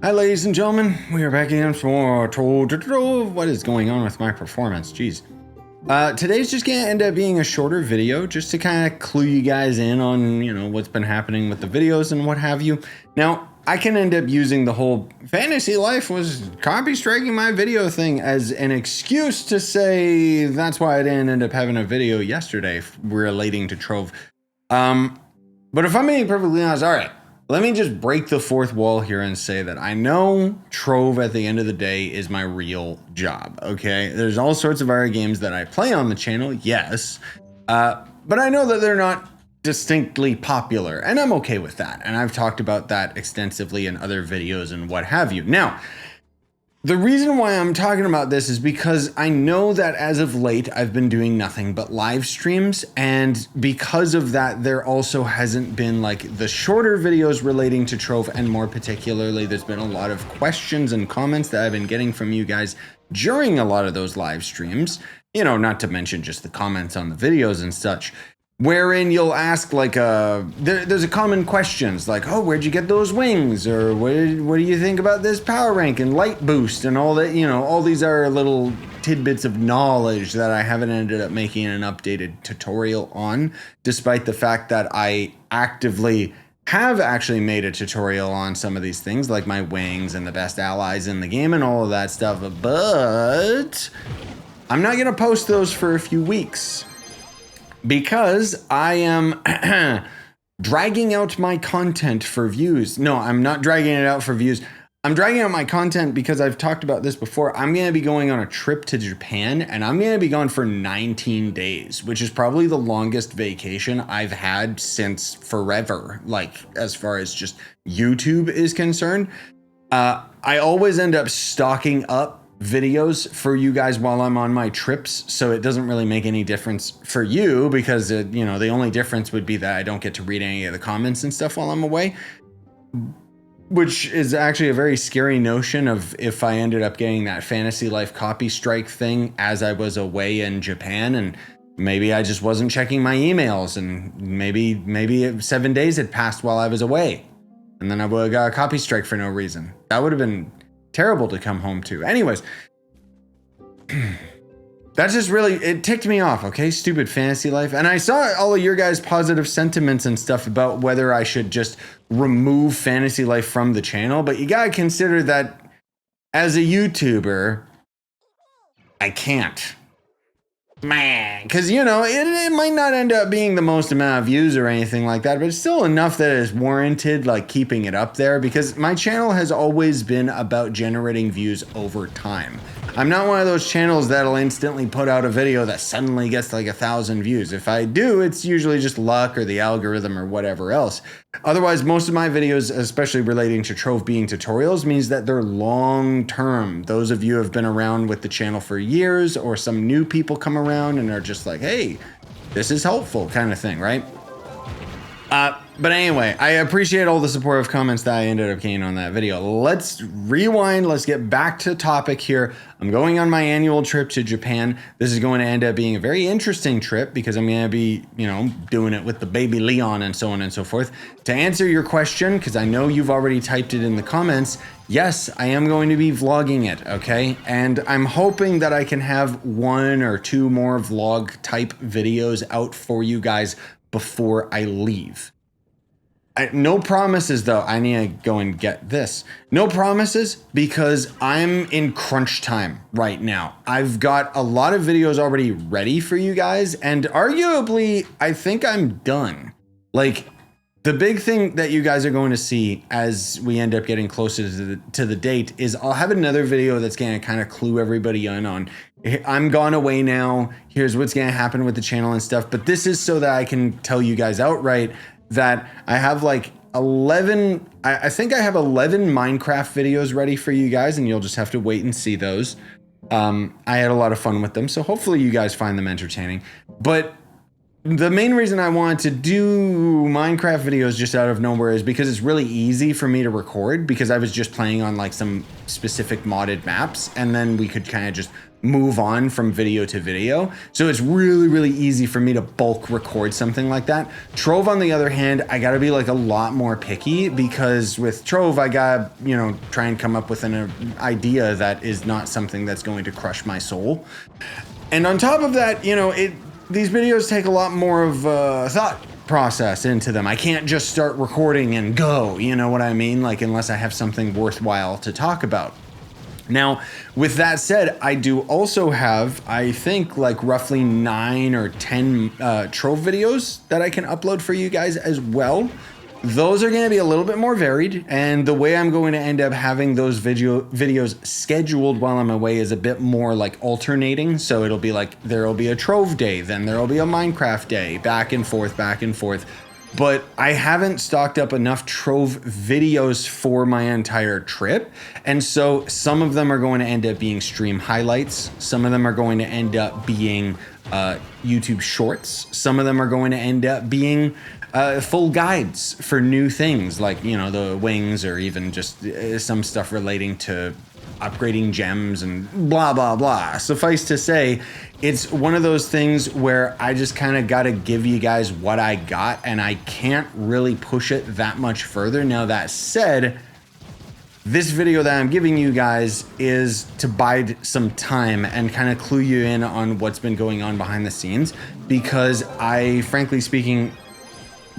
Hi, ladies and gentlemen. We are back again for Trove. What is going on with my performance? Jeez. Today's just gonna end up being a shorter video, just to kind of clue you guys in on, what's been happening with the videos and what have you. Now, I can end up using the whole fantasy life was copy striking my video thing as an excuse to say that's why I didn't end up having a video yesterday relating to Trove. But if I'm being perfectly honest, all right. Let me just break the fourth wall here and say that I know Trove at the end of the day is my real job, okay? There's all sorts of other games that I play on the channel, yes, but I know that they're not distinctly popular, and I'm okay with that, and I've talked about that extensively in other videos and what have you. Now, the reason why I'm talking about this is because I know that as of late, I've been doing nothing but live streams. And because of that, there also hasn't been like the shorter videos relating to Trove, and more particularly, there's been a lot of questions and comments that I've been getting from you guys during a lot of those live streams, not to mention just the comments on the videos and such. Wherein you'll ask like there's a common questions like, oh, where'd you get those wings? Or what do you think about this power rank and light boost and all that, all these are little tidbits of knowledge that I haven't ended up making an updated tutorial on, despite the fact that I actively have actually made a tutorial on some of these things like my wings and the best allies in the game and all of that stuff, but I'm not gonna post those for a few weeks. Because I am dragging out my content for views. No, I'm not dragging it out for views. I'm dragging out my content because I've talked about this before. I'm going to be going on a trip to Japan, and I'm going to be gone for 19 days, which is probably the longest vacation I've had since forever, like as far as just YouTube is concerned. I always end up stocking up videos for you guys while I'm on my trips, so it doesn't really make any difference for you because the only difference would be that I don't get to read any of the comments and stuff while I'm away, which is actually a very scary notion of if I ended up getting that fantasy life copy strike thing as I was away in Japan, and maybe I just wasn't checking my emails, and maybe 7 days had passed while I was away, and then I would have got a copy strike for no reason. That would have been terrible to come home to. Anyways, that's just really, it ticked me off, okay? Stupid fantasy life. And I saw all of your guys' positive sentiments and stuff about whether I should just remove fantasy life from the channel, but you gotta consider that as a YouTuber, I can't. Man, because it might not end up being the most amount of views or anything like that, but it's still enough that it's warranted like keeping it up there, because my channel has always been about generating views over time. I'm not one of those channels that'll instantly put out a video that suddenly gets like 1,000 views. If I do, it's usually just luck or the algorithm or whatever else. Otherwise, most of my videos, especially relating to Trove being tutorials, means that they're long term. Those of you who have been around with the channel for years, or some new people come around and are just like, hey, this is helpful kind of thing, right? But anyway, I appreciate all the supportive comments that I ended up getting on that video. Let's rewind. Let's get back to topic here. I'm going on my annual trip to Japan. This is going to end up being a very interesting trip because I'm going to be, doing it with the baby Leon and so on and so forth. To answer your question, because I know you've already typed it in the comments, yes, I am going to be vlogging it, okay? And I'm hoping that I can have 1 or 2 more vlog type videos out for you guys before I leave. No promises though. I need to go and get this. No promises because I'm in crunch time right now. I've got a lot of videos already ready for you guys, and arguably I think I'm done. Like, the big thing that you guys are going to see as we end up getting closer to the date is I'll have another video that's going to kind of clue everybody in on, I'm gone away now, here's what's going to happen with the channel and stuff. But this is so that I can tell you guys outright that I have like 11, I think I have 11 Minecraft videos ready for you guys, and you'll just have to wait and see those. I had a lot of fun with them, so hopefully you guys find them entertaining. But the main reason I wanted to do Minecraft videos just out of nowhere is because it's really easy for me to record, because I was just playing on like some specific modded maps, and then we could kind of just move on from video to video. So it's really, really easy for me to bulk record something like that. Trove, on the other hand, I gotta be like a lot more picky, because with Trove, I gotta, you know, try and come up with an idea that is not something that's going to crush my soul. And on top of that, you know, these videos take a lot more of thought process into them. I can't just start recording and go, you know what I mean? Like, unless I have something worthwhile to talk about. Now, with that said, I do also have, I think, like roughly 9 or 10 Trove videos that I can upload for you guys as well. Those are going to be a little bit more varied, and the way I'm going to end up having those videos scheduled while I'm away is a bit more like alternating. So it'll be like, there'll be a Trove day, then there'll be a Minecraft day, back and forth, back and forth. But I haven't stocked up enough Trove videos for my entire trip. And so some of them are going to end up being stream highlights. Some of them are going to end up being YouTube shorts. Some of them are going to end up being full guides for new things, like, you know, the wings, or even just some stuff relating to upgrading gems and blah, blah, blah. Suffice to say, it's one of those things where I just kind of got to give you guys what I got, and I can't really push it that much further. Now, that said, this video that I'm giving you guys is to bide some time and kind of clue you in on what's been going on behind the scenes, because I, frankly speaking,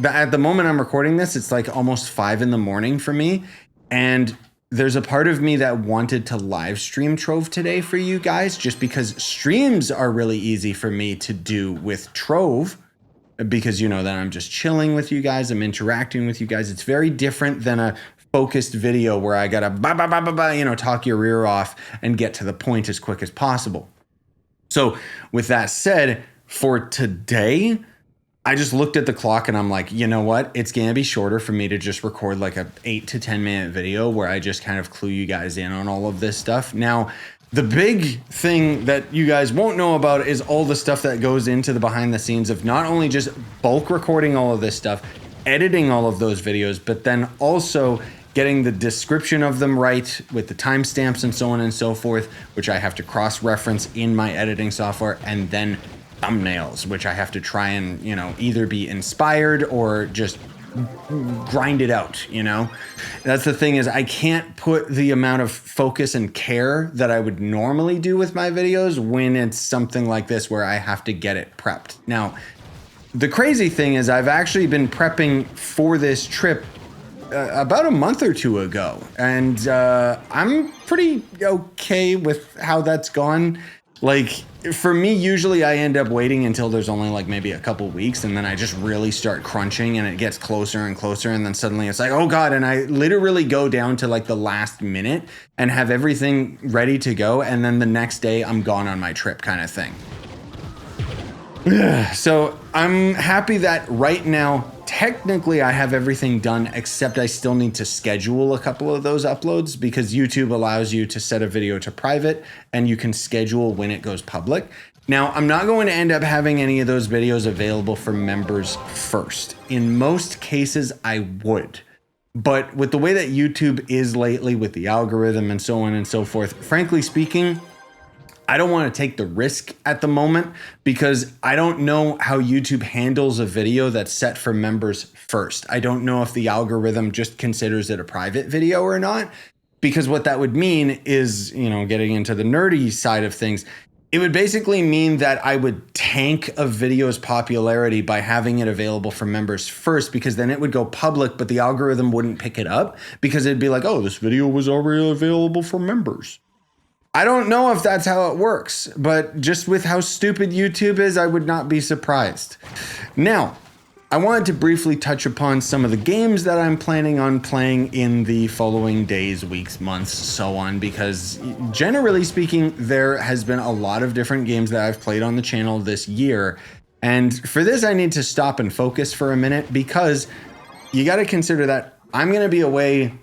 at the moment I'm recording this, it's like almost 5 in the morning for me, and there's a part of me that wanted to live stream Trove today for you guys, just because streams are really easy for me to do with Trove, because you know that I'm just chilling with you guys, I'm interacting with you guys. It's very different than a focused video where I gotta you know, talk your ear off and get to the point as quick as possible. So with that said, for today, I just looked at the clock and I'm like, you know what? It's going to be shorter for me to just record like a 8 to 10 minute video where I just kind of clue you guys in on all of this stuff. Now, the big thing that you guys won't know about is all the stuff that goes into the behind the scenes of not only just bulk recording all of this stuff, editing all of those videos, but then also getting the description of them right with the timestamps and so on and so forth, which I have to cross-reference in my editing software, and then thumbnails, which I have to try and, you know, either be inspired or just grind it out, you know? That's the thing, is I can't put the amount of focus and care that I would normally do with my videos when it's something like this where I have to get it prepped. Now, the crazy thing is I've actually been prepping for this trip about a month or two ago, and I'm pretty okay with how that's gone. Like, for me, usually I end up waiting until there's only like maybe a couple weeks, and then I just really start crunching, and it gets closer and closer, and then suddenly it's like, oh God, and I literally go down to like the last minute and have everything ready to go, and then the next day I'm gone on my trip, kind of thing. So I'm happy that right now, technically I have everything done, except I still need to schedule a couple of those uploads, because YouTube allows you to set a video to private and you can schedule when it goes public. Now, I'm not going to end up having any of those videos available for members first. In most cases, I would. But with the way that YouTube is lately with the algorithm and so on and so forth, frankly speaking, I don't want to take the risk at the moment, because I don't know how YouTube handles a video that's set for members first. I don't know if the algorithm just considers it a private video or not, because what that would mean is, you know, getting into the nerdy side of things, it would basically mean that I would tank a video's popularity by having it available for members first, because then it would go public, but the algorithm wouldn't pick it up, because it'd be like, oh, this video was already available for members. I don't know if that's how it works, but just with how stupid YouTube is, I would not be surprised. Now, I wanted to briefly touch upon some of the games that I'm planning on playing in the following days, weeks, months, so on, because generally speaking, there has been a lot of different games that I've played on the channel this year. And for this, I need to stop and focus for a minute, because you got to consider that I'm going to be away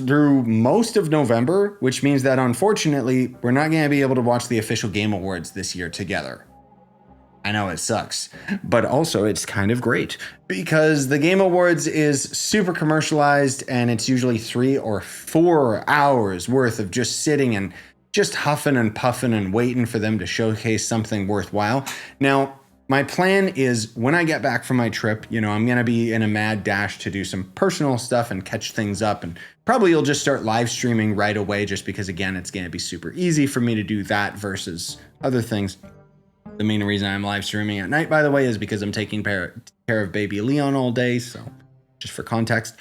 through most of November, which means that unfortunately, we're not going to be able to watch the official Game Awards this year together. I know it sucks, but also it's kind of great, because the Game Awards is super commercialized, and it's usually 3 or 4 hours worth of just sitting and just huffing and puffing and waiting for them to showcase something worthwhile. Now, my plan is when I get back from my trip, you know, I'm going to be in a mad dash to do some personal stuff and catch things up. And probably you'll just start live streaming right away, just because, again, it's going to be super easy for me to do that versus other things. The main reason I'm live streaming at night, by the way, is because I'm taking care of baby Leon all day. So just for context.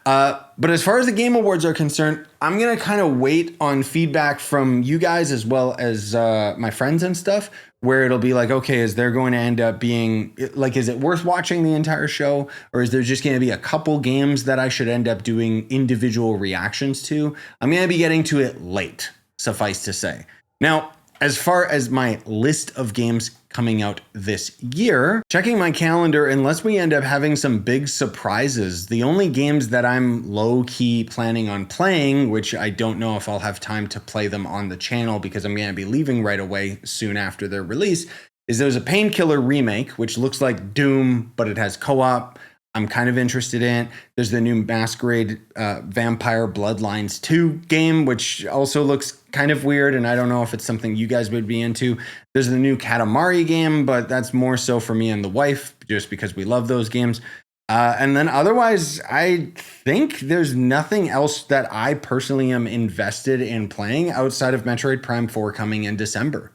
But as far as the Game Awards are concerned, I'm going to kind of wait on feedback from you guys as well as my friends and stuff, where it'll be like, okay, is there going to end up being like, is it worth watching the entire show? Or is there just going to be a couple games that I should end up doing individual reactions to? I'm going to be getting to it late, suffice to say. Now, as far as my list of games coming out this year, checking my calendar, unless we end up having some big surprises, the only games that I'm low-key planning on playing, which I don't know if I'll have time to play them on the channel because I'm going to be leaving right away soon after their release, is there's a Painkiller remake, which looks like Doom, but it has co-op. I'm kind of interested in. There's the new Masquerade Vampire Bloodlines 2 game, which also looks kind of weird, and I don't know if it's something you guys would be into. There's the new Katamari game, but that's more so for me and the wife, just because we love those games. And then otherwise, I think there's nothing else that I personally am invested in playing outside of Metroid Prime 4 coming in December.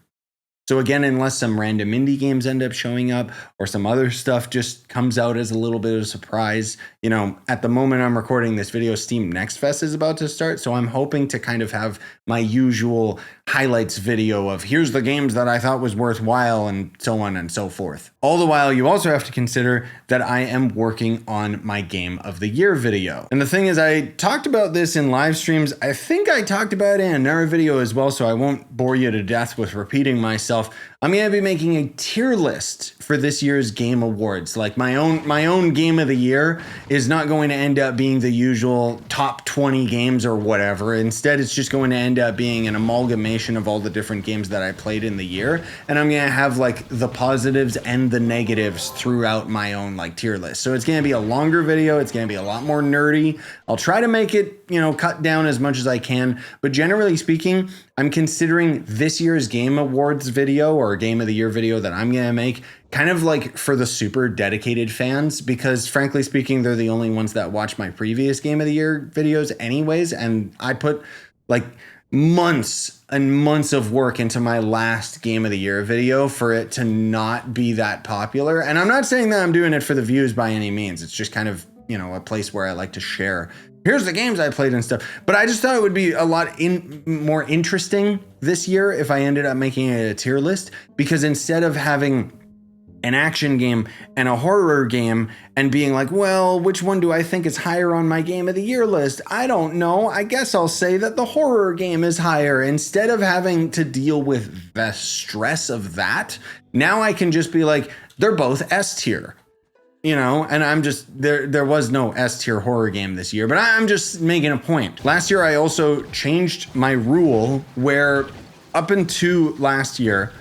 So again, unless some random indie games end up showing up or some other stuff just comes out as a little bit of a surprise, you know, at the moment I'm recording this video, Steam Next Fest is about to start. So I'm hoping to kind of have my usual highlights video of here's the games that I thought was worthwhile and so on and so forth. All the while, you also have to consider that I am working on my Game of the Year video. And the thing is, I talked about this in live streams. I think I talked about it in another video as well, so I won't bore you to death with repeating myself. I'm going to be making a tier list for this year's Game Awards. Like my own Game of the Year is not going to end up being the usual top 20 games or whatever. Instead, it's just going to end up being an amalgamation of all the different games that I played in the year. And I'm going to have like the positives and the negatives throughout my own like tier list. So it's going to be a longer video. It's going to be a lot more nerdy. I'll try to make it, you know, cut down as much as I can. But generally speaking, I'm considering this year's Game Awards video or Game of the Year video that I'm going to make kind of like for the super dedicated fans, because frankly speaking, they're the only ones that watch my previous Game of the Year videos anyways. And I put like months and months of work into my last Game of the Year video for it to not be that popular. And I'm not saying that I'm doing it for the views by any means. It's just kind of, you know, a place where I like to share here's the games I played and stuff. But I just thought it would be a lot more interesting this year if I ended up making it a tier list, because instead of having an action game and a horror game and being like, well, which one do I think is higher on my Game of the Year list? I don't know. I guess I'll say that the horror game is higher. Instead of having to deal with the stress of that, now I can just be like, they're both S tier. You know, and I'm just, there was no S tier horror game this year, but I'm just making a point. Last year, I also changed my rule where up until last year,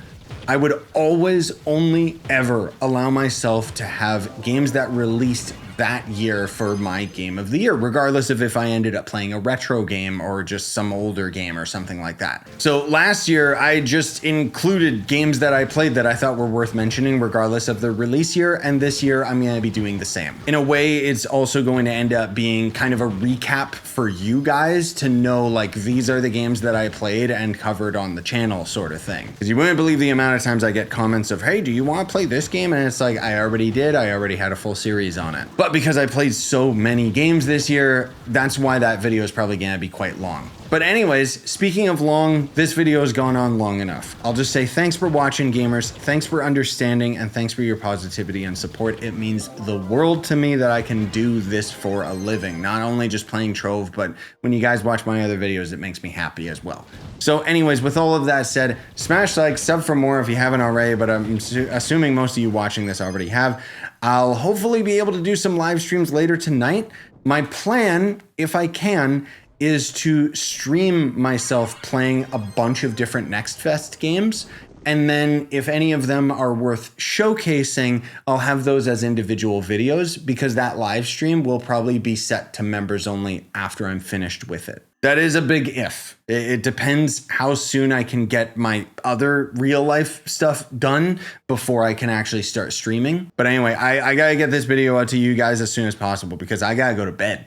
I would always only ever allow myself to have games that released that year for my Game of the Year, regardless of if I ended up playing a retro game or just some older game or something like that. So last year, I just included games that I played that I thought were worth mentioning, regardless of the release year. And this year, I'm going to be doing the same. In a way, it's also going to end up being kind of a recap for you guys to know, like, these are the games that I played and covered on the channel sort of thing. Because you wouldn't believe the amount of times I get comments of, hey, do you want to play this game? And it's like, I already did. I already had a full series on it. But because I played so many games this year, that's why that video is probably going to be quite long. But anyways, speaking of long, this video has gone on long enough. I'll just say thanks for watching, gamers. Thanks for understanding, and thanks for your positivity and support. It means the world to me that I can do this for a living. Not only just playing Trove, but when you guys watch my other videos, it makes me happy as well. So anyways, with all of that said, smash like, sub for more if you haven't already, but I'm assuming most of you watching this already have. I'll hopefully be able to do some live streams later tonight. My plan, if I can, is to stream myself playing a bunch of different Next Fest games And then if any of them are worth showcasing, I'll have those as individual videos because that live stream will probably be set to members only after I'm finished with it. That is a big if. It depends how soon I can get my other real life stuff done before I can actually start streaming. But anyway, I gotta get this video out to you guys as soon as possible because I gotta go to bed.